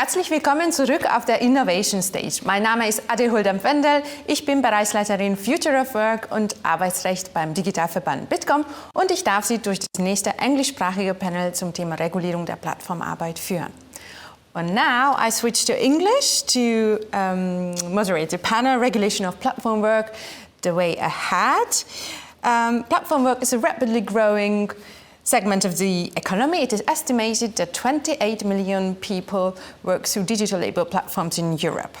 Herzlich willkommen zurück auf der Innovation Stage. Mein Name ist Wandel. Ich bin Bereichsleiterin Future of Work und Arbeitsrecht beim Digitalverband Bitkom und ich darf Sie durch das nächste englischsprachige Panel zum Thema Regulierung der Plattformarbeit führen. And now I switch to English to moderate the panel, Regulation of Platform Work, the Way Ahead. Platform work is a rapidly growing segment of the economy. It is estimated that 28 million people work through digital labor platforms in Europe.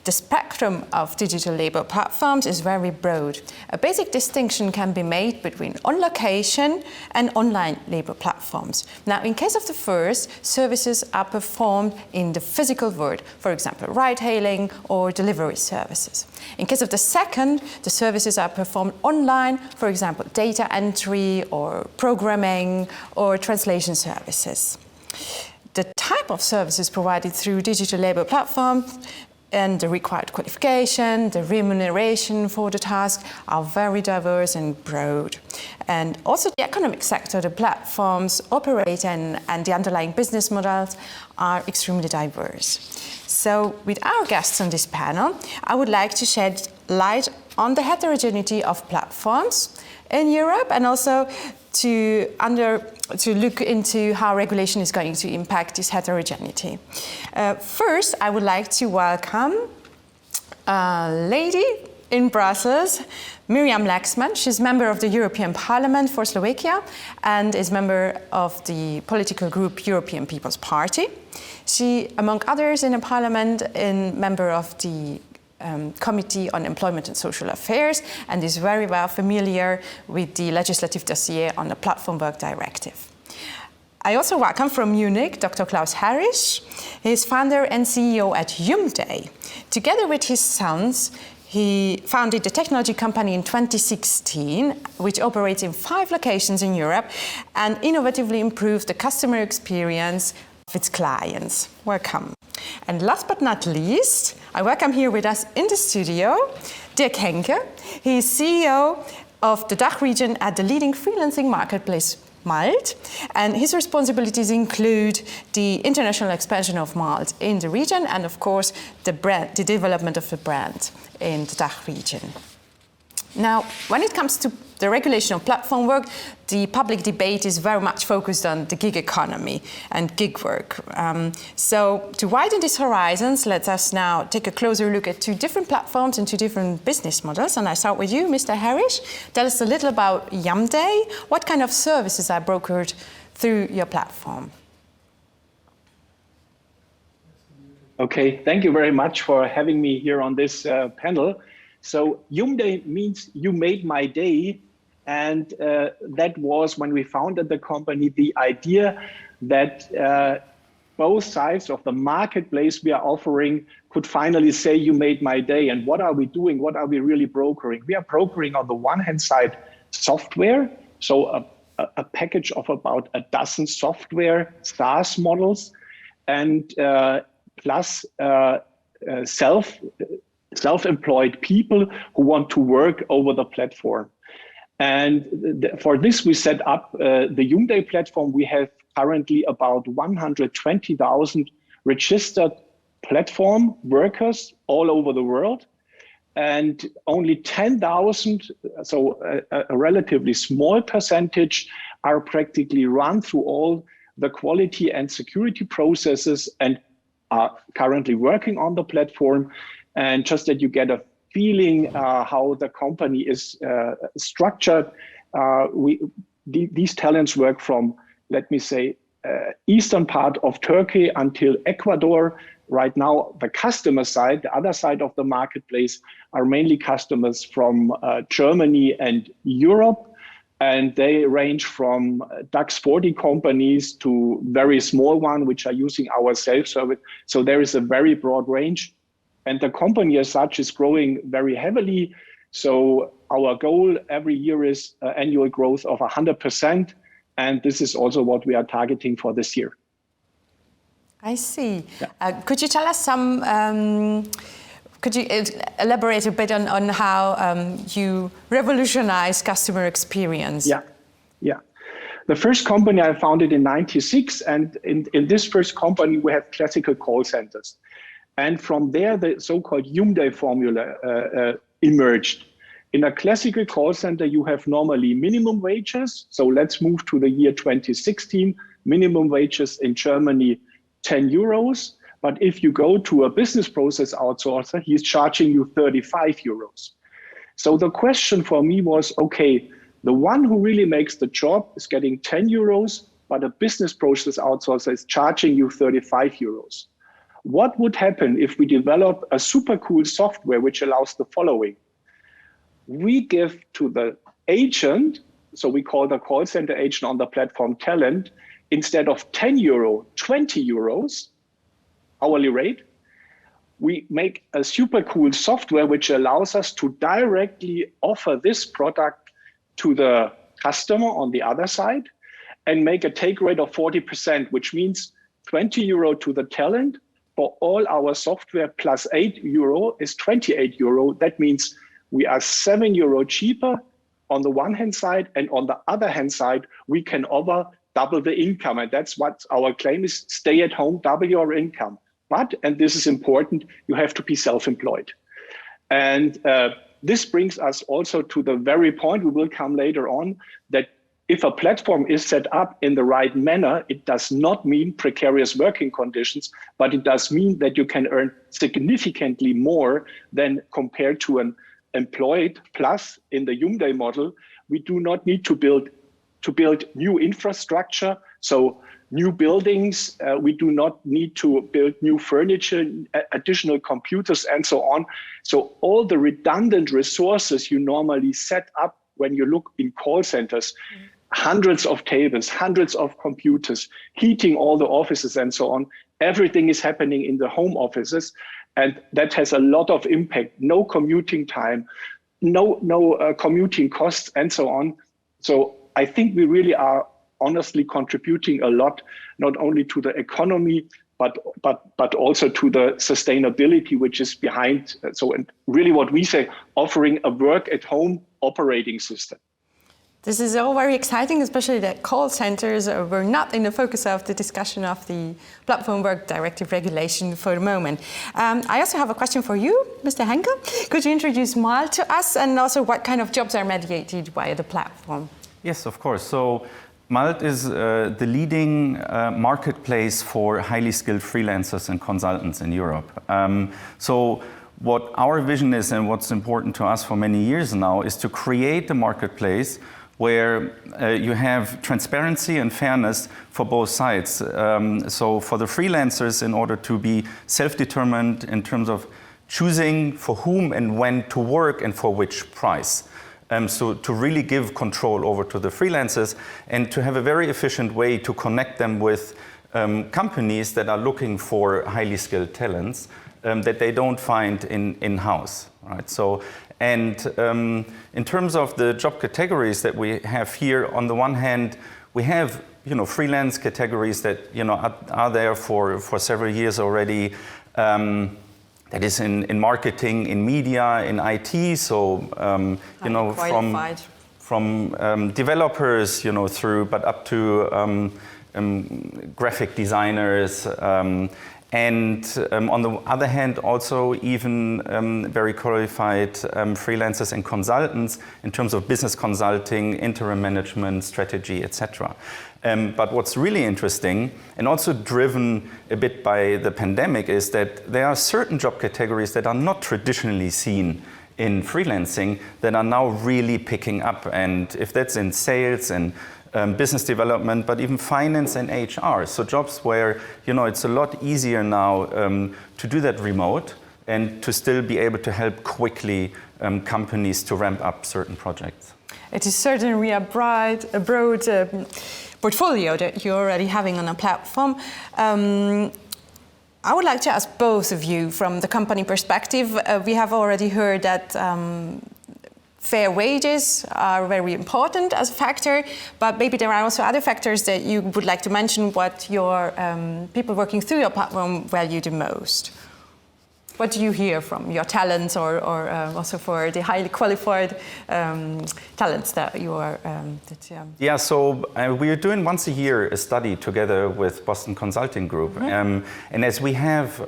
The spectrum of digital labor platforms is very broad. A basic distinction can be made between on-location and online labor platforms. Now, in case of the first, services are performed in the physical world, for example, ride-hailing or delivery services. In case of the second, the services are performed online, for example, data entry or programming or translation services. The type of services provided through digital labor platforms and the required qualification, the remuneration for the task are very diverse and broad. And also the economic sector, the platforms operate and the underlying business models are extremely diverse. So with our guests on this panel, I would like to shed light on the heterogeneity of platforms in Europe and also to look into how regulation is going to impact this heterogeneity. First, I would like to welcome a lady in Brussels, Miriam Lexmann. She's member of the European Parliament for Slovakia and is member of the political group European People's Party. She, among others in the Parliament, is member of the Committee on Employment and Social Affairs and is very well familiar with the legislative dossier on the Platform Work Directive. I also welcome from Munich Dr. Klaus Harisch. He is founder and CEO at Yoummday. Together with his sons, he founded the technology company in 2016, which operates in 5 locations in Europe and innovatively improves the customer experience of its clients. Welcome. And last but not least, I welcome here with us in the studio Dirk Henke. He is CEO of the DACH region at the leading freelancing marketplace Malt, and his responsibilities include the international expansion of Malt in the region and, of course, the development of the brand in the DACH region. Now, when it comes to the regulation of platform work, the public debate is very much focused on the gig economy and gig work. So to widen these horizons, let us now take a closer look at 2 different platforms and 2 different business models. And I start with you, Mr. Harisch. Tell us a little about Yoummday. What kind of services are brokered through your platform? Okay, thank you very much for having me here on this panel. So Yoummday means you made my day. And that was when we founded the company, the idea that both sides of the marketplace we are offering could finally say, you made my day. And what are we doing? What are we really brokering? We are brokering on the one hand side software. So a package of about a dozen software SaaS models and plus self-employed people who want to work over the platform. And for this, we set up the Yoummday platform. We have currently about 120,000 registered platform workers all over the world. And only 10,000, so a relatively small percentage, are practically run through all the quality and security processes and are currently working on the platform. And just that you get a feeling how the company is structured. These talents work from, let me say, eastern part of Turkey until Ecuador. Right now, the customer side, the other side of the marketplace, are mainly customers from Germany and Europe. And they range from DAX 40 companies to very small ones, which are using our self-service. So there is a very broad range. And the company as such is growing very heavily. So our goal every year is annual growth of 100%. And this is also what we are targeting for this year. I see. Yeah. Could you tell us could you elaborate a bit on how you revolutionize customer experience? Yeah. The first company I founded in '96, and in this first company we have classical call centers. And from there, the so-called Yoummday formula emerged. In a classical call center, you have normally minimum wages. So let's move to the year 2016. Minimum wages in Germany, 10 euros. But if you go to a business process outsourcer, he's charging you 35 euros. So the question for me was, okay, the one who really makes the job is getting 10 euros, but a business process outsourcer is charging you 35 euros. What would happen if we develop a super cool software which allows the following? We give to the agent, so we call the call center agent on the platform talent, instead of 10 euro, 20 euros hourly rate. We make a super cool software which allows us to directly offer this product to the customer on the other side and make a take rate of 40%, which means 20 euro to the talent for all our software plus 8 euro is 28 euro. That means we are 7 euro cheaper on the one hand side, and on the other hand side, we can offer double the income. And that's what our claim is: stay at home, double your income. But, and this is important, you have to be self-employed. And this brings us also to the very point, we will come later on, that if a platform is set up in the right manner, it does not mean precarious working conditions, but it does mean that you can earn significantly more than compared to an employed. Plus, in the Yoummday model, we do not need to build new infrastructure. So new buildings, we do not need to build new furniture, additional computers, and so on. So all the redundant resources you normally set up when you look in call centers, hundreds of tables, hundreds of computers, heating all the offices and so on, everything is happening in the home offices. And that has a lot of impact. No commuting time, no commuting costs, and so on. So I think we really are honestly contributing a lot, not only to the economy, but also to the sustainability which is behind. So, and really what we say, offering a work at home operating system. This is all very exciting, especially that call centers were not in the focus of the discussion of the Platform Work Directive regulation for the moment. I also have a question for you, Mr. Henke. Could you introduce Malt to us, and also what kind of jobs are mediated via the platform? Yes, of course. So Malt is the leading marketplace for highly skilled freelancers and consultants in Europe. So what our vision is, and what's important to us for many years now, is to create a marketplace where you have transparency and fairness for both sides. So for the freelancers, in order to be self-determined in terms of choosing for whom and when to work and for which price. So to really give control over to the freelancers and to have a very efficient way to connect them with companies that are looking for highly skilled talents that they don't find in-house, right? So, and in terms of the job categories that we have here, on the one hand, we have freelance categories that are there for several years already. That is in marketing, in media, in IT. So from developers, through but up to graphic designers. And on the other hand, also even very qualified freelancers and consultants in terms of business consulting, interim management, strategy, etc. But what's really interesting, and also driven a bit by the pandemic, is that there are certain job categories that are not traditionally seen in freelancing that are now really picking up. And if that's in sales and business development, but even finance and HR. So jobs where, it's a lot easier now to do that remote and to still be able to help quickly companies to ramp up certain projects. It is certainly a broad portfolio that you're already having on a platform. I would like to ask both of you from the company perspective. We have already heard that fair wages are very important as a factor, but maybe there are also other factors that you would like to mention, what your people working through your platform value the most. What do you hear from your talents, or also for the highly qualified talents that you are? Yeah, so we are doing once a year a study together with Boston Consulting Group, and as we have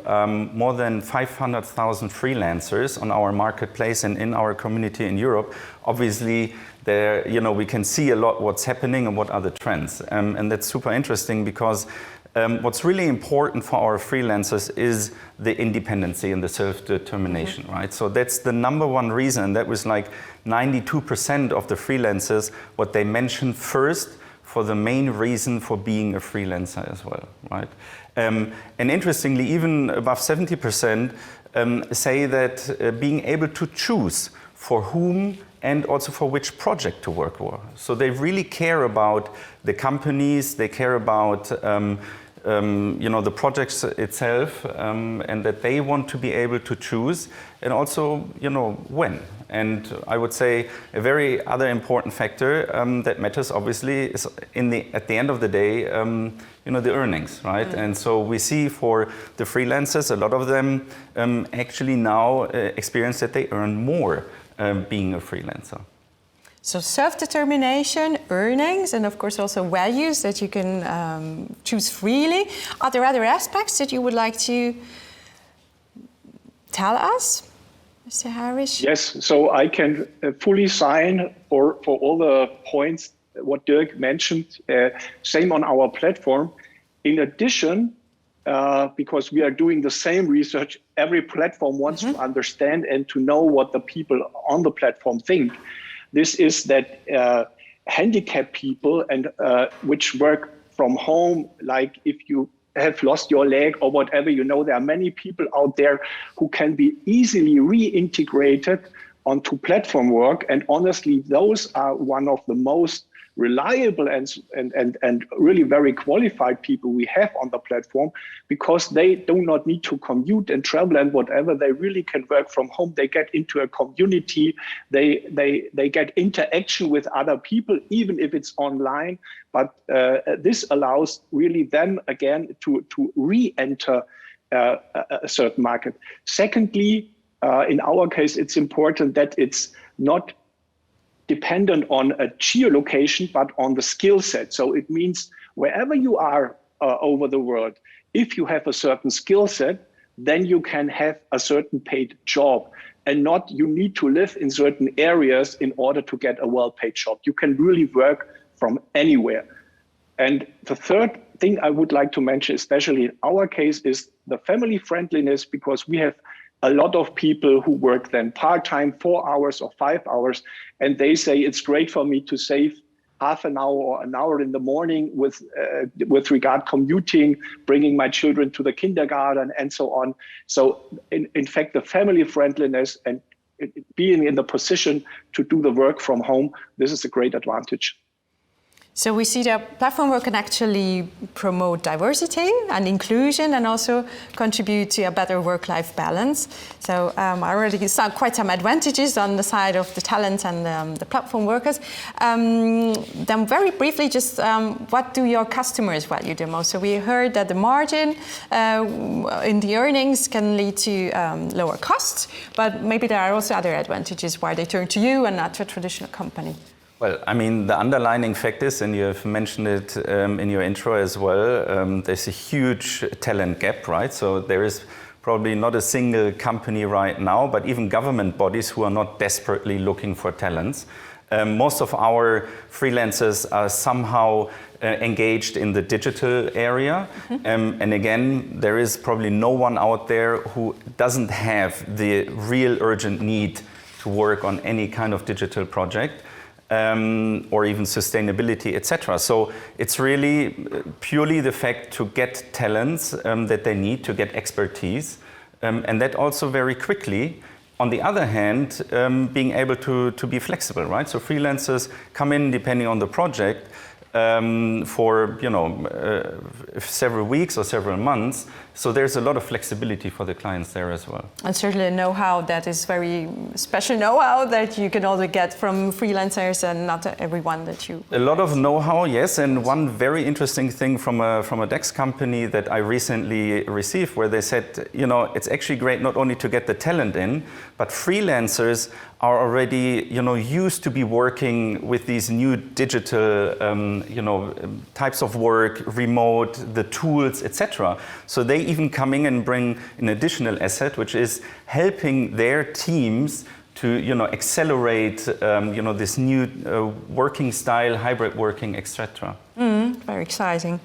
more than 500,000 freelancers on our marketplace and in our community in Europe, obviously there, we can see a lot what's happening and what are the trends, and that's super interesting because. What's really important for our freelancers is the independency and the self-determination, right? So that's the number one reason. That was like 92% of the freelancers, what they mentioned first for the main reason for being a freelancer as well, right? And interestingly, even above 70% say that being able to choose for whom and also for which project to work for. So they really care about the companies, they care about the projects itself, and that they want to be able to choose, and also, when. And I would say a very other important factor that matters, obviously, is at the end of the day, the earnings, right? And so we see for the freelancers, a lot of them actually now experience that they earn more being a freelancer. So self-determination, earnings, and of course also values that you can choose freely. Are there other aspects that you would like to tell us, Mr. Harisch? Yes, so I can fully sign for all the points what Dirk mentioned. Same on our platform. In addition, because we are doing the same research, every platform wants to understand and to know what the people on the platform think. This is that handicapped people and which work from home, like if you have lost your leg or whatever, there are many people out there who can be easily reintegrated onto platform work. And honestly, those are one of the most reliable and really very qualified people we have on the platform, because they do not need to commute and travel and whatever. They really can work from home. They get into a community. They get interaction with other people, even if it's online. But this allows really them again to re-enter a certain market. Secondly, in our case, it's important that it's not dependent on a geolocation, but on the skill set. So it means wherever you are over the world, if you have a certain skill set, then you can have a certain paid job, and not you need to live in certain areas in order to get a well-paid job. You can really work from anywhere. And the third thing I would like to mention, especially in our case, is the family friendliness, because we have a lot of people who work then part-time, 4 hours or 5 hours, and they say it's great for me to save half an hour or an hour in the morning with regard commuting, bringing my children to the kindergarten and so on. So in fact, the family friendliness and being in the position to do the work from home, this is a great advantage. So we see that platform work can actually promote diversity and inclusion, and also contribute to a better work-life balance. So I already saw quite some advantages on the side of the talents and the platform workers. Then very briefly, just what do your customers value the most? So we heard that the margin in the earnings can lead to lower costs, but maybe there are also other advantages why they turn to you and not to a traditional company. Well, I mean, the underlying fact is, and you have mentioned it in your intro as well, there's a huge talent gap, right? So there is probably not a single company right now, but even government bodies who are not desperately looking for talents. Most of our freelancers are somehow engaged in the digital area. And again, there is probably no one out there who doesn't have the real urgent need to work on any kind of digital project. Or even sustainability, etc. So it's really purely the fact to get talents that they need, to get expertise, and that also very quickly. On the other hand, being able to be flexible, right? So freelancers come in depending on the project, for several weeks or several months. So there's a lot of flexibility for the clients there as well. And certainly know-how that is very special know-how that you can also get from freelancers and not everyone that you... A lot of know-how, yes. And one very interesting thing from a DAX company that I recently received, where they said, it's actually great not only to get the talent in, but freelancers are already, used to be working with these new digital, types of work, remote, the tools, etc. So they even coming and bring an additional asset, which is helping their teams to, accelerate, this new working style, hybrid working, etc. Very exciting.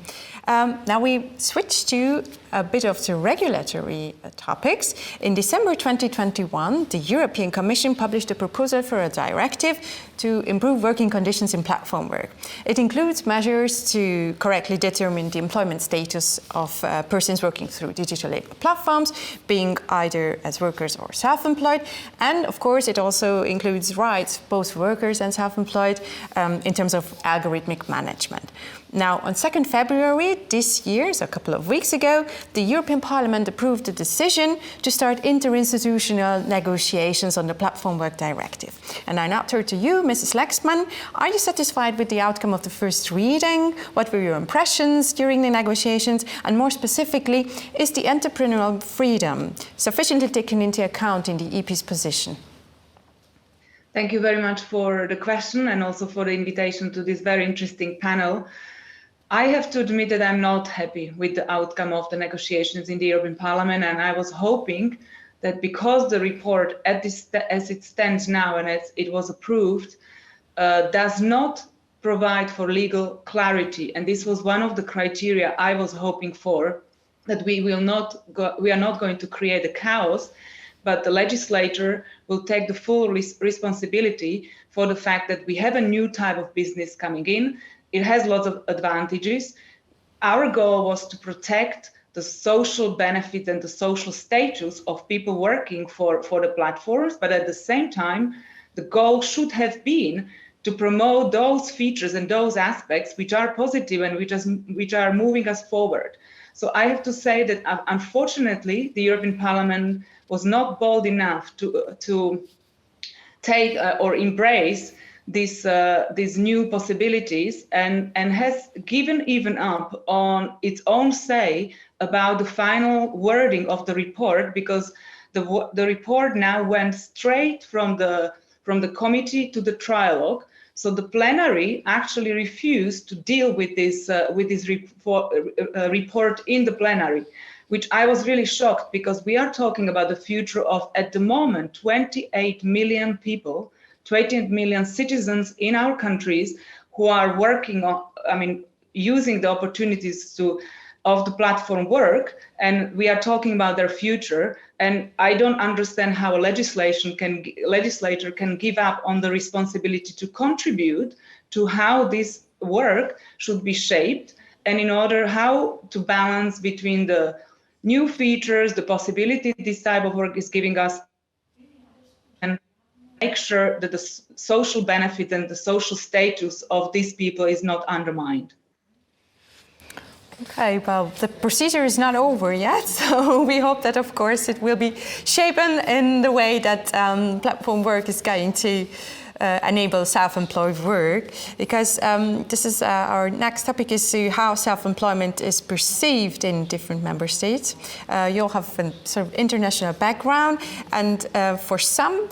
Now we switch to a bit of the regulatory topics. In December 2021, the European Commission published a proposal for a directive to improve working conditions in platform work. It includes measures to correctly determine the employment status of persons working through digital labor platforms, being either as workers or self-employed. And of course, it also includes rights, both workers and self-employed, in terms of algorithmic management. Now, on 2nd February this year, so a couple of weeks ago, the European Parliament approved a decision to start interinstitutional negotiations on the Platform Work Directive. And I now turn to you, Mrs. Lexmann. Are you satisfied with the outcome of the first reading? What were your impressions during the negotiations? And more specifically, is the entrepreneurial freedom sufficiently taken into account in the EP's position? Thank you very much for the question and also for the invitation to this very interesting panel. I have to admit that I'm not happy with the outcome of the negotiations in the European Parliament, and I was hoping that because the report as it stands now and as it was approved does not provide for legal clarity, and this was one of the criteria I was hoping for, that we are not going to create a chaos, but the legislator will take the full responsibility for the fact that we have a new type of business coming in. It has lots of advantages. Our goal was to protect the social benefits and the social status of people working for the platforms, but at the same time, the goal should have been to promote those features and those aspects which are positive and which are moving us forward. So I have to say that unfortunately, the European Parliament was not bold enough to take or embrace these new possibilities and has given even up on its own say about the final wording of the report, because the report now went straight from the committee to the trilogue. So the plenary actually refused to deal with this report in the plenary, which I was really shocked, because we are talking about the future of, at the moment, 28 million people, 28 million citizens in our countries who are working on, using the opportunities of the platform work, and we are talking about their future. And I don't understand how a legislator can give up on the responsibility to contribute to how this work should be shaped, and in order how to balance between the new features, the possibility this type of work is giving us, and make sure that the social benefit and the social status of these people is not undermined. Okay, well, the procedure is not over yet, so we hope that, of course, it will be shapen in the way that platform work is going to enable self-employed work, because this is our next topic is how self-employment is perceived in different member states. You'll have a sort of international background, and for some,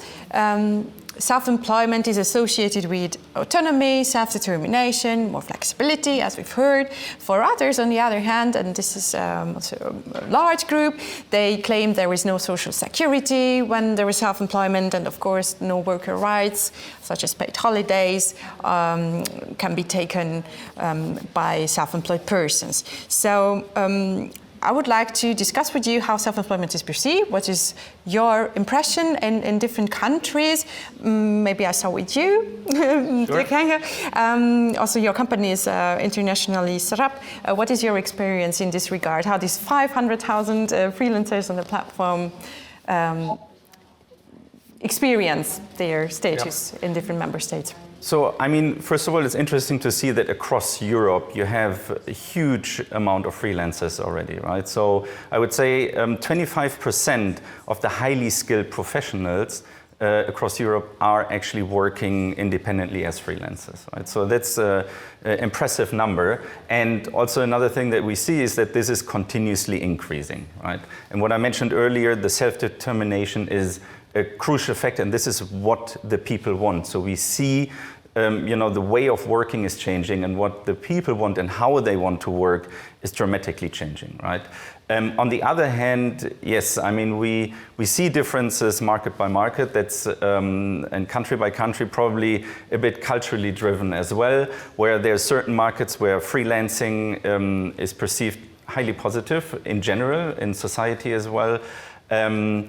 self-employment is associated with autonomy, self-determination, more flexibility, as we've heard. For others, on the other hand, and this is also a large group, they claim there is no social security when there is self-employment, and of course no worker rights, such as paid holidays, can be taken by self-employed persons. So I would like to discuss with you how self-employment is perceived. What is your impression in different countries? Maybe I start with you, Dirk, Henke. Also, your company is internationally set up. What is your experience in this regard? How these 500,000 freelancers on the platform experience their status in different member states? So, I mean, first of all, it's interesting to see that across Europe you have a huge amount of freelancers already, right? So I would say 25% of the highly skilled professionals across Europe are actually working independently as freelancers, right? So that's an impressive number. And also another thing that we see is that this is continuously increasing, right? And what I mentioned earlier, the self-determination is a crucial factor, and this is what the people want. So we see, the way of working is changing, and what the people want and how they want to work is dramatically changing, right? On the other hand, yes, I mean, we see differences market by market. That's and country by country, probably a bit culturally driven as well, where there are certain markets where freelancing is perceived highly positive in general in society as well. And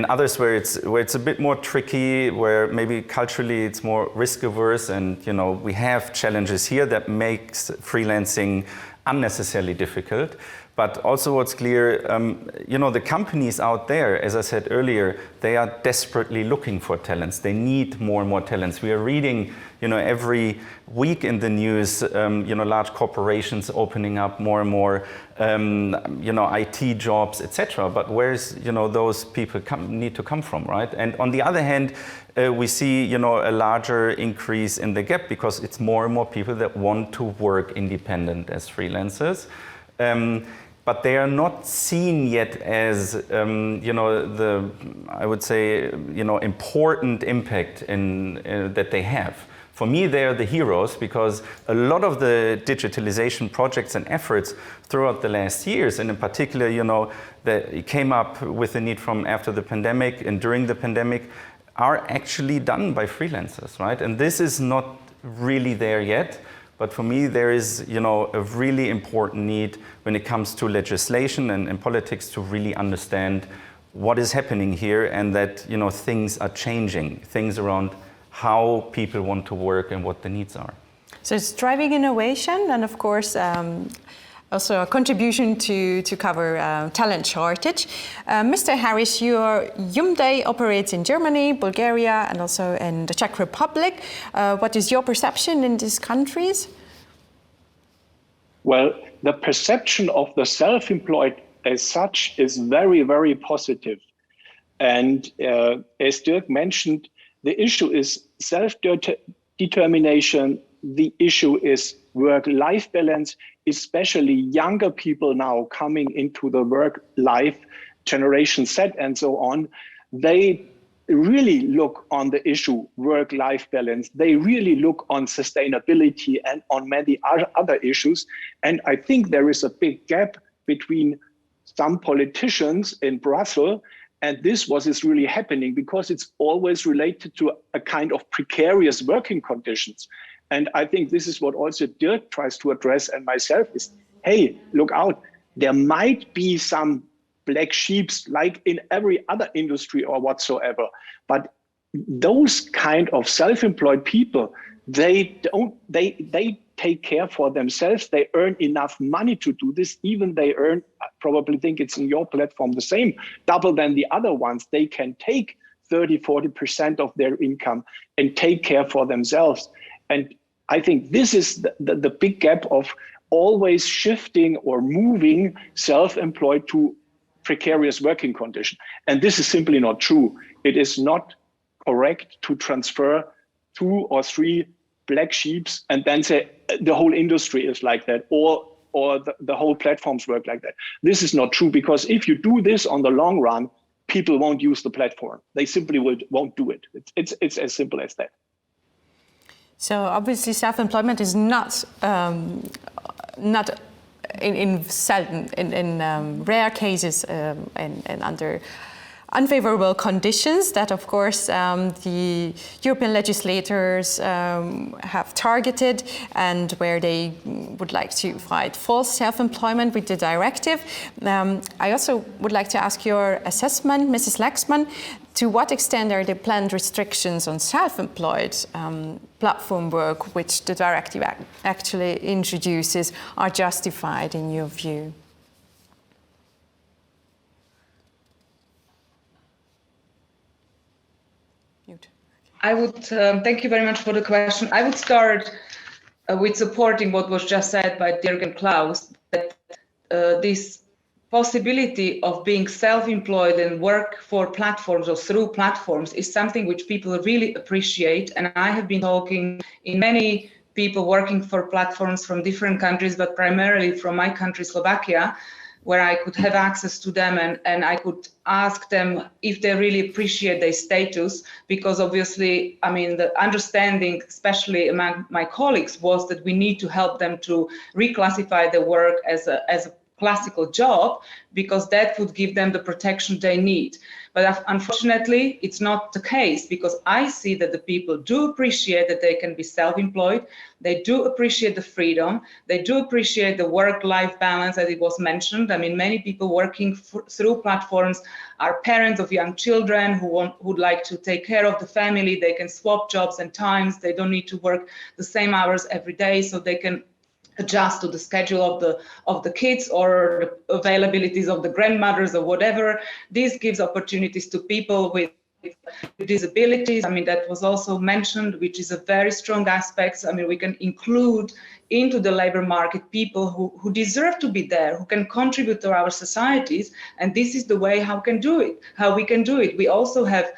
others where it's a bit more tricky, where maybe culturally it's more risk averse, and we have challenges here that makes freelancing unnecessarily difficult. But also what's clear, the companies out there, as I said earlier, they are desperately looking for talents. They need more and more talents. We are reading, every week in the news, large corporations opening up more and more, IT jobs, etc. But where's, those people need to come from, right? And on the other hand, we see, a larger increase in the gap because it's more and more people that want to work independent as freelancers. But they are not seen yet as, I would say, important impact that they have. For me, they are the heroes because a lot of the digitalization projects and efforts throughout the last years, and in particular, that came up with the need from after the pandemic and during the pandemic, are actually done by freelancers, right? And this is not really there yet. But for me, there is, a really important need when it comes to legislation and politics to really understand what is happening here, and that, things are changing, things around how people want to work and what the needs are. So it's driving innovation, and of course, also a contribution to cover talent shortage. Mr. Harisch, your Yoummday operates in Germany, Bulgaria, and also in the Czech Republic. What is your perception in these countries? Well, the perception of the self-employed as such is very, very positive. And as Dirk mentioned, the issue is self-determination. The issue is work-life balance, especially younger people now coming into the work-life, generation Z and so on. They really look on the issue work-life balance. They really look on sustainability and on many other issues. And I think there is a big gap between some politicians in Brussels, and this is really happening because it's always related to a kind of precarious working conditions. And I think this is what also Dirk tries to address, and myself is, hey, look out, there might be some black sheeps like in every other industry or whatsoever. But those kind of self-employed people, they take care for themselves. They earn enough money to do this. Even they earn, I probably think it's in your platform the same, double than the other ones. They can take 30-40% of their income and take care for themselves. And I think this is the big gap of always shifting or moving self-employed to precarious working condition. And this is simply not true. It is not correct to transfer 2 or 3 black sheeps and then say the whole industry is like that, or the whole platforms work like that. This is not true, because if you do this on the long run, people won't use the platform. They simply won't do it. It's as simple as that. So obviously self-employment is not in rare cases and under unfavorable conditions that, of course, the European legislators have targeted, and where they would like to fight false self-employment with the directive. I also would like to ask your assessment, Mrs. Lexmann. To what extent are the planned restrictions on self-employed platform work, which the directive actually introduces, are justified in your view? I would thank you very much for the question. I would start with supporting what was just said by Dirk and Klaus, that this possibility of being self-employed and work for platforms or through platforms is something which people really appreciate. And I have been talking in many people working for platforms from different countries, but primarily from my country, Slovakia, where I could have access to them and I could ask them if they really appreciate their status, because obviously, I mean, the understanding, especially among my colleagues, was that we need to help them to reclassify their work as a classical job, because that would give them the protection they need. But unfortunately, it's not the case, because I see that the people do appreciate that they can be self-employed. They do appreciate the freedom. They do appreciate the work-life balance, as it was mentioned. I mean, many people working through platforms are parents of young children who would like to take care of the family. They can swap jobs and times. They don't need to work the same hours every day, so they can adjust to the schedule of the kids or the availabilities of the grandmothers or whatever. This gives opportunities to people with disabilities. I mean, that was also mentioned, which is a very strong aspect. I mean, we can include into the labor market people who deserve to be there, who can contribute to our societies. And this is the way how we can do it. We also have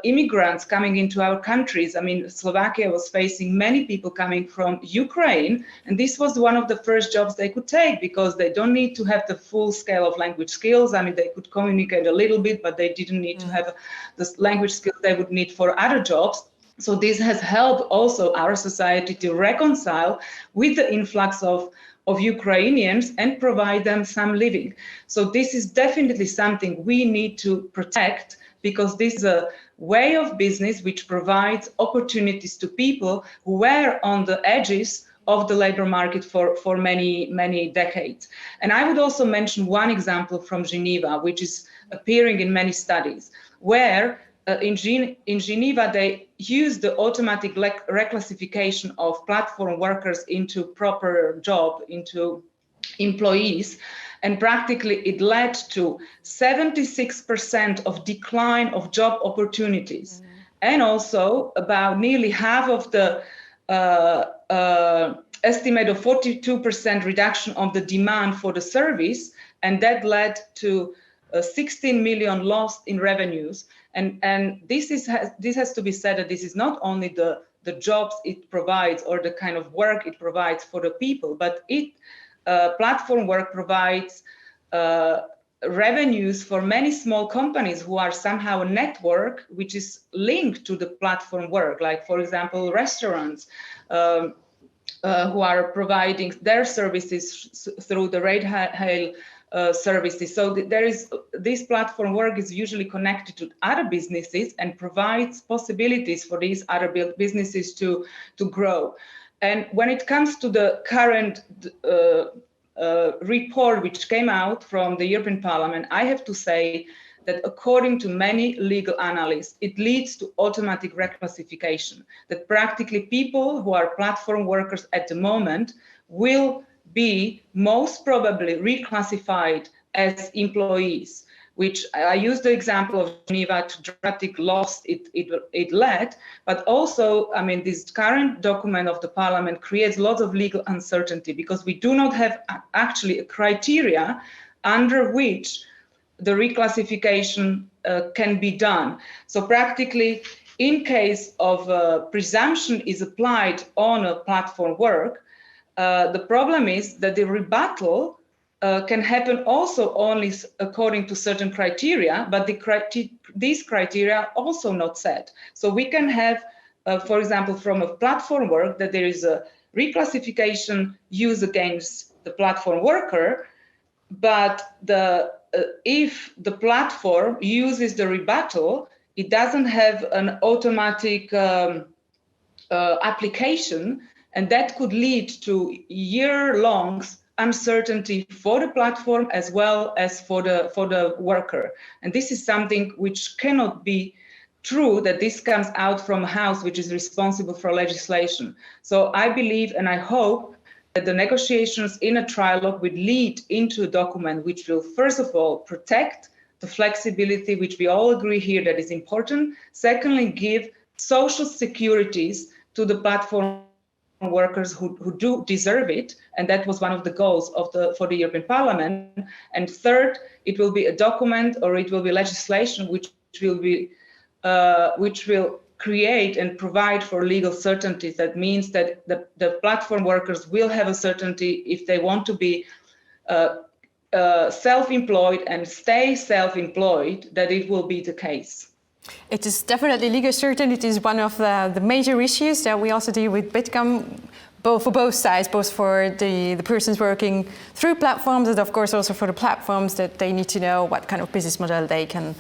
immigrants coming into our countries. I mean, Slovakia was facing many people coming from Ukraine, and this was one of the first jobs they could take, because they don't need to have the full scale of language skills. I mean, they could communicate a little bit, but they didn't need to have the language skills they would need for other jobs. So this has helped also our society to reconcile with the influx of Ukrainians and provide them some living. So this is definitely something we need to protect, because this is a way of business which provides opportunities to people who were on the edges of the labor market for many, many decades. And I would also mention one example from Geneva, which is appearing in many studies, where in Geneva, they use the automatic reclassification of platform workers into proper job, into employees. And practically it led to 76% of decline of job opportunities. And also about nearly half of the estimate of 42% reduction of the demand for the service. And that led to 16 million lost in revenues. And this has to be said, that this is not only the jobs it provides or the kind of work it provides for the people, but platform work provides revenues for many small companies who are somehow a network which is linked to the platform work, like, for example, restaurants who are providing their services through the ride-hail services. So this platform work is usually connected to other businesses and provides possibilities for these other businesses to grow. And when it comes to the current report which came out from the European Parliament, I have to say that according to many legal analysts, it leads to automatic reclassification, that practically people who are platform workers at the moment will be most probably reclassified as employees, which I use the example of Geneva to dramatic loss it led, but also, I mean, this current document of the Parliament creates lots of legal uncertainty, because we do not have actually a criteria under which the reclassification can be done. So practically, in case of presumption is applied on a platform work, the problem is that the rebuttal can happen also only according to certain criteria, but these criteria are also not set. So we can have, for example, from a platform work, that there is a reclassification used against the platform worker, but if the platform uses the rebuttal, it doesn't have an automatic application, and that could lead to year-long uncertainty for the platform as well as for the worker. And this is something which cannot be true, that this comes out from a house which is responsible for legislation. So I believe and I hope that the negotiations in a trilogue will lead into a document which will, first of all, protect the flexibility, which we all agree here that is important. Secondly, give social securities to the platform workers who do deserve it, and that was one of the goals for the European Parliament. And third, it will be a document or it will be legislation which will create and provide for legal certainty. That means that the platform workers will have a certainty if they want to be self-employed and stay self-employed, that it will be the case. It is definitely legal certainty. It is one of the major issues that we also deal with Bitkom, for both sides, both for the persons working through platforms and of course also for the platforms, that they need to know what kind of business model they can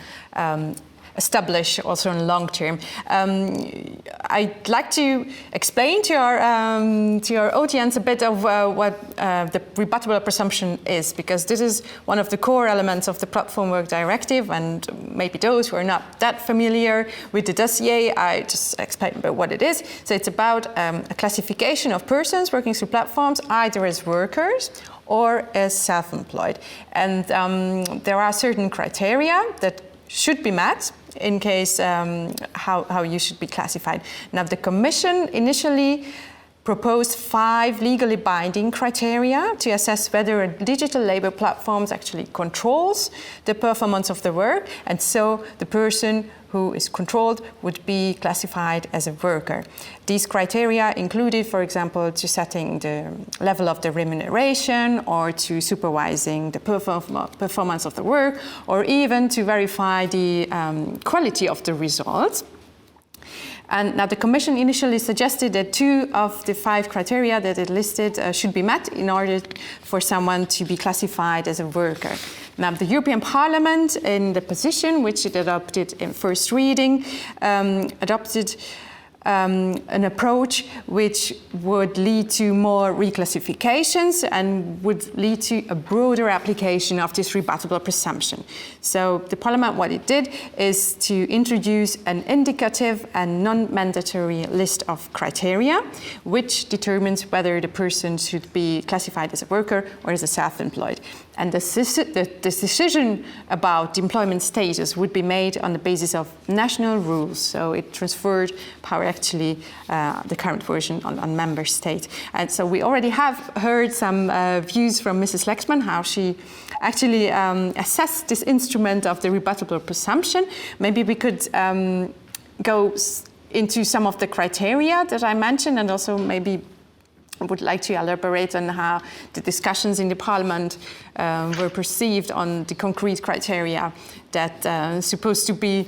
establish also in long term. I'd like to explain to your audience a bit of what the rebuttable presumption is, because this is one of the core elements of the Platform Work Directive, and maybe those who are not that familiar with the dossier, I just explain about what it is. So it's about a classification of persons working through platforms, either as workers or as self-employed. And there are certain criteria that should be met in case how you should be classified. Now, the Commission initially proposed 5 legally binding criteria to assess whether a digital labor platform actually controls the performance of the work, and so the person who is controlled would be classified as a worker. These criteria included, for example, to setting the level of the remuneration, or to supervising the performance of the work, or even to verify the quality of the results. And now the Commission initially suggested that 2 of the 5 criteria that it listed should be met in order for someone to be classified as a worker. Now, the European Parliament, in the position which it adopted in first reading, adopted an approach which would lead to more reclassifications and would lead to a broader application of this rebuttable presumption. So the Parliament, what it did is to introduce an indicative and non-mandatory list of criteria which determines whether the person should be classified as a worker or as a self-employed. And the decision about the employment status would be made on the basis of national rules. So it transferred power, actually, the current version on member states. And so we already have heard some views from Mrs. Lexmann, how she actually assessed this instrument of the rebuttable presumption. Maybe we could go into some of the criteria that I mentioned, and also maybe I would like to elaborate on how the discussions in the Parliament were perceived on the concrete criteria that are supposed to be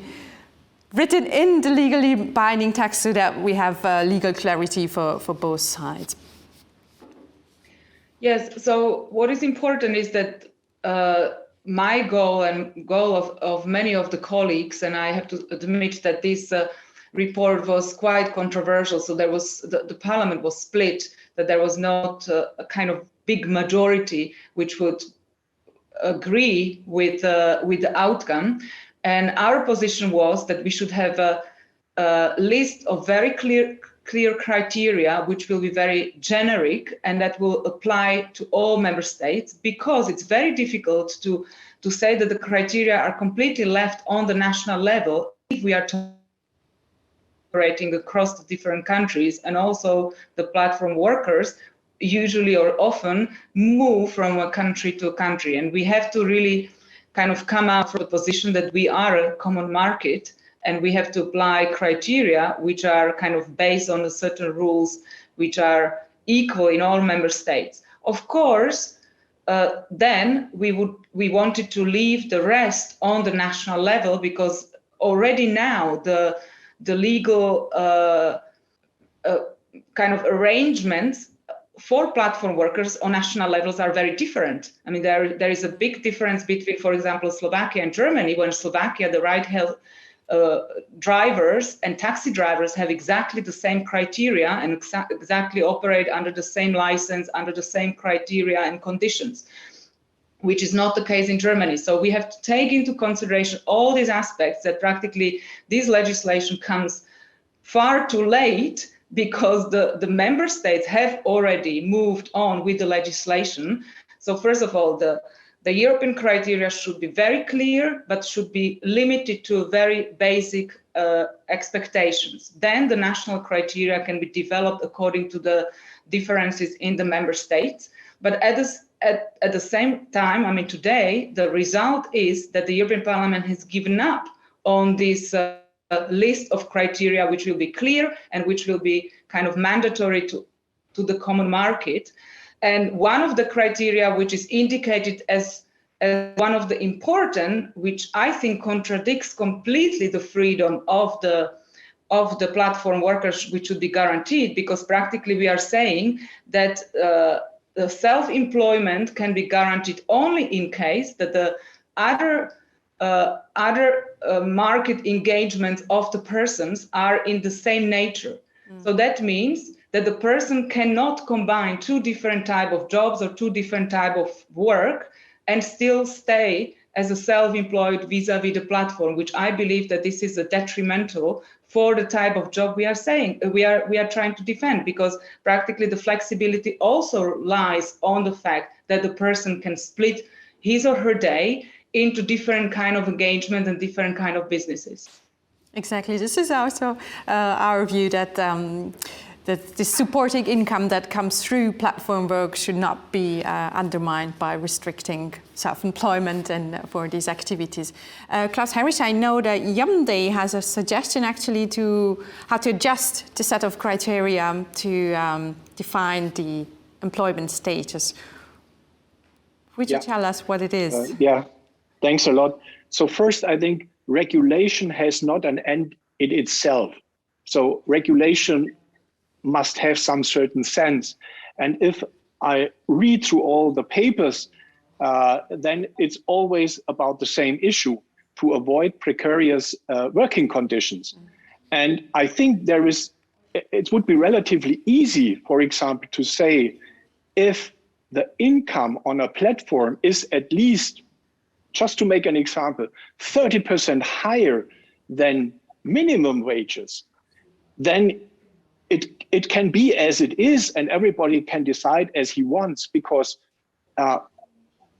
written in the legally binding text, so that we have legal clarity for both sides. Yes, so what is important is that my goal and goal of many of the colleagues, and I have to admit that this report was quite controversial, so there was the Parliament was split, that there was not a kind of big majority which would agree with the outcome. And our position was that we should have a list of very clear criteria which will be very generic and that will apply to all member states, because it's very difficult to say that the criteria are completely left on the national level if we are operating across the different countries, and also the platform workers usually or often move from a country to a country. And we have to really kind of come out from the position that we are a common market, and we have to apply criteria which are kind of based on certain rules which are equal in all member states. Of course, then we wanted to leave the rest on the national level, because already now the legal kind of arrangements for platform workers on national levels are very different. I mean, there is a big difference between, for example, Slovakia and Germany. When Slovakia, the ride-hail drivers and taxi drivers have exactly the same criteria and exactly operate under the same license, under the same criteria and conditions, which is not the case in Germany. So we have to take into consideration all these aspects, that practically this legislation comes far too late, because the member states have already moved on with the legislation. So first of all, the the European criteria should be very clear, but should be limited to very basic expectations. Then the national criteria can be developed according to the differences in the member states. But at the same time, I mean, today, the result is that the European Parliament has given up on this list of criteria, which will be clear and which will be kind of mandatory to the common market. And one of the criteria which is indicated as one of the important, which I think contradicts completely the freedom of the platform workers, which should be guaranteed, because practically we are saying that the self-employment can be guaranteed only in case that the other market engagements of the persons are in the same nature. So that means that the person cannot combine two different types of jobs or two different types of work and still stay as a self-employed vis-a-vis the platform, which I believe that this is a detrimental for the type of job we are saying we are trying to defend, because practically the flexibility also lies on the fact that the person can split his or her day into different kind of engagement and different kind of businesses. Exactly. This is also our view that that the supporting income that comes through platform work should not be undermined by restricting self-employment and for these activities. Klaus, Harisch, I know that Yoummday has a suggestion actually to how to adjust the set of criteria to define the employment status. Would you tell us what it is? Yeah, thanks a lot. So first, I think regulation has not an end in itself. So regulation must have some certain sense. And if I read through all the papers, then it's always about the same issue, to avoid precarious working conditions. And I think it would be relatively easy, for example, to say if the income on a platform is at least, just to make an example, 30% higher than minimum wages, then it can be as it is, and everybody can decide as he wants, because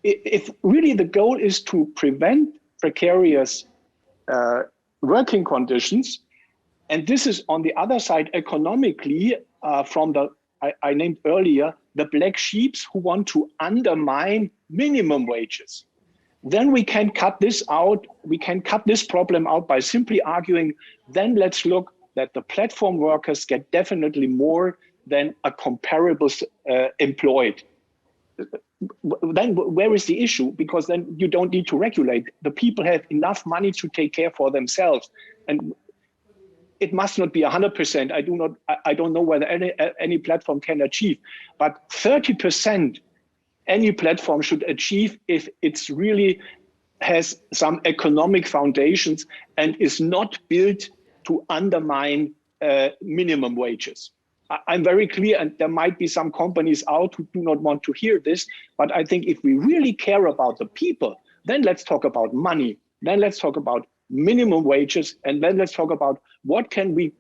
if really the goal is to prevent precarious working conditions, and this is on the other side economically from I named earlier, the black sheeps who want to undermine minimum wages, then we can cut this out. We can cut this problem out by simply arguing, then let's look that the platform workers get definitely more than a comparable employed. Then where is the issue? Because then you don't need to regulate. The people have enough money to take care for themselves. And it must not be 100%. I don't know whether any platform can achieve, but 30% any platform should achieve if it's really has some economic foundations and is not built to undermine minimum wages. I'm very clear, and there might be some companies out who do not want to hear this, but I think if we really care about the people, then let's talk about money, then let's talk about minimum wages, and then let's talk about what can we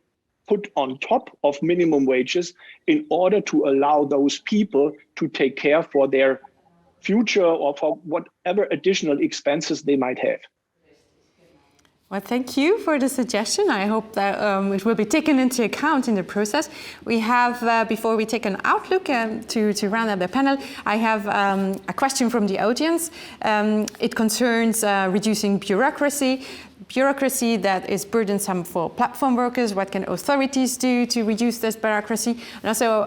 put on top of minimum wages in order to allow those people to take care for their future or for whatever additional expenses they might have. Well, thank you for the suggestion. I hope that it will be taken into account in the process. We have, before we take an outlook to round up the panel, I have a question from the audience. It concerns reducing bureaucracy that is burdensome for platform workers. What can authorities do to reduce this bureaucracy? And also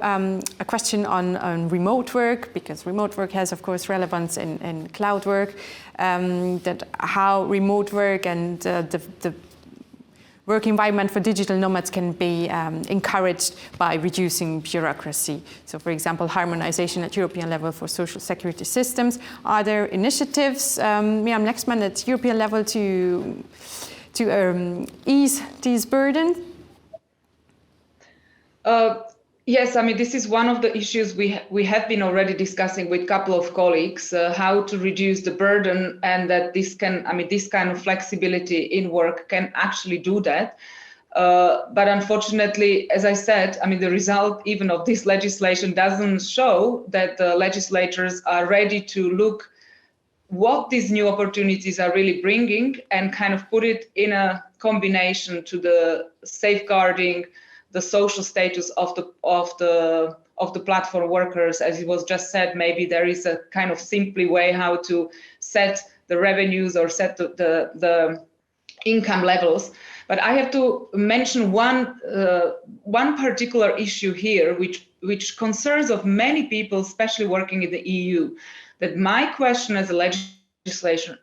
a question on remote work, because remote work has, of course, relevance in cloud work. That how remote work and the work environment for digital nomads can be encouraged by reducing bureaucracy. So, for example, harmonization at European level for social security systems. Are there initiatives, Miriam Lexmann, at European level to ease these burdens? Yes, I mean, this is one of the issues we have been already discussing with a couple of colleagues, how to reduce the burden, and that this kind of flexibility in work can actually do that. But unfortunately, as I said, I mean, the result even of this legislation doesn't show that the legislators are ready to look what these new opportunities are really bringing and kind of put it in a combination to the safeguarding the social status of the platform workers. As it was just said, maybe there is a kind of simply way how to set the revenues or set the income levels. But I have to mention one particular issue here, which concerns of many people, especially working in the EU. That my question as a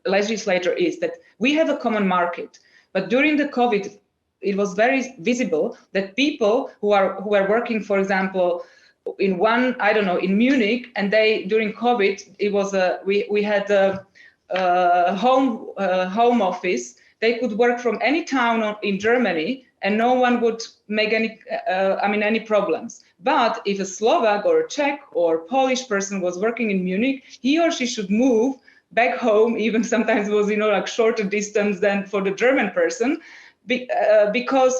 legislator is that we have a common market, but during the COVID, it was very visible that people who are working, for example, in Munich, and they during COVID, it was we had a home office. They could work from any town in Germany, and no one would make any problems. But if a Slovak or a Czech or Polish person was working in Munich, he or she should move back home. Even sometimes it was like shorter distance than for the German person, because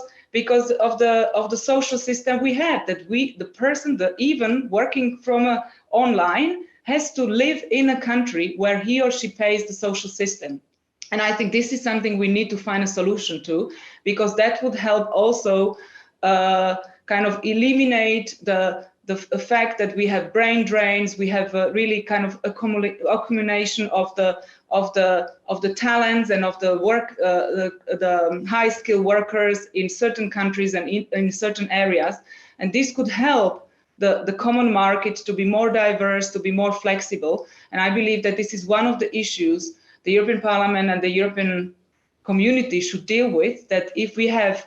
of the social system we had. That the person even working from online has to live in a country where he or she pays the social system. And I think this is something we need to find a solution to, because that would help also kind of eliminate the fact that we have brain drains. We have really kind of accumulation of the talents and of the work, the high skilled workers in certain countries and in certain areas. And this could help the common market to be more diverse, to be more flexible. And I believe that this is one of the issues the European Parliament and the European community should deal with, that if we have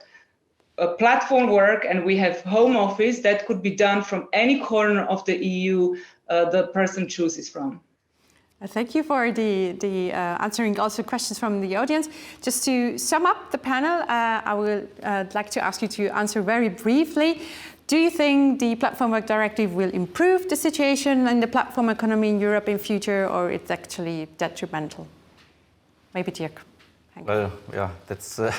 a platform work and we have home office, that could be done from any corner of the EU the person chooses from. Thank you for the answering also questions from the audience. Just to sum up the panel, I would like to ask you to answer very briefly. Do you think the Platform Work Directive will improve the situation in the platform economy in Europe in future, or it's actually detrimental? Maybe Dirk. Well, yeah, that's a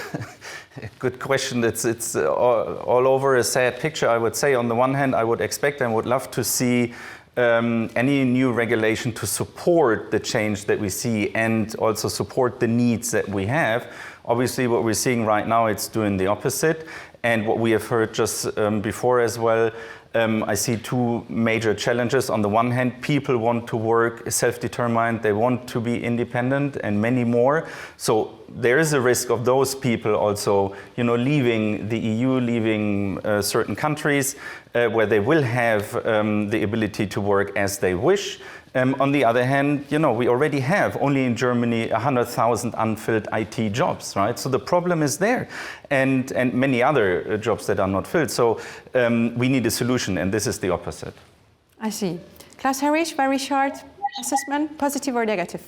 good question. It's all over a sad picture, I would say. On the one hand, I would expect and would love to see any new regulation to support the change that we see and also support the needs that we have. Obviously, what we're seeing right now, it's doing the opposite. And what we have heard just before as well, I see two major challenges. On the one hand, people want to work self-determined, they want to be independent, and many more. So there is a risk of those people also, leaving the EU, leaving certain countries where they will have the ability to work as they wish. On the other hand, we already have, only in Germany, 100,000 unfilled IT jobs, right? So the problem is there, and many other jobs that are not filled. So we need a solution, and this is the opposite. I see. Klaus, Harisch, very short assessment, positive or negative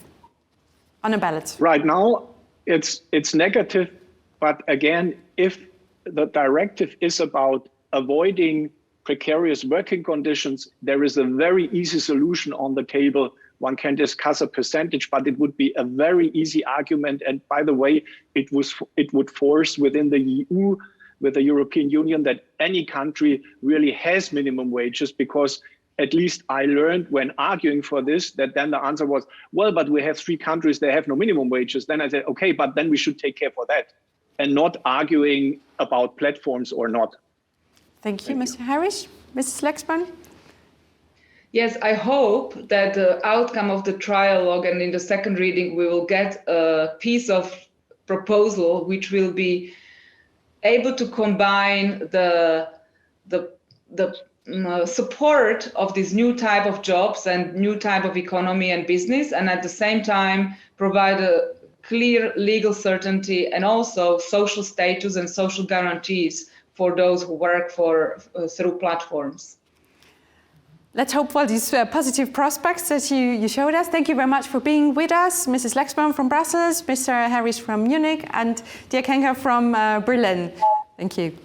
on a ballot? Right now, it's negative, but again, if the directive is about avoiding precarious working conditions, there is a very easy solution on the table. One can discuss a percentage, but it would be a very easy argument. And by the way, it would force within the EU, with the European Union, that any country really has minimum wages, because at least I learned when arguing for this, that then the answer was, well, but we have 3 countries, they have no minimum wages. Then I said, okay, but then we should take care for that and not arguing about platforms or not. Thank you, Mr. Harisch. Mrs. Lexmann? Yes, I hope that the outcome of the trialogue and in the second reading, we will get a piece of proposal which will be able to combine the support of this new type of jobs and new type of economy and business, and at the same time provide a clear legal certainty and also social status and social guarantees for those who work through platforms. Let's hope for these positive prospects that you showed us. Thank you very much for being with us. Mrs. Lexmann from Brussels, Mr. Harisch from Munich, and Dirk Henke from Berlin. Thank you.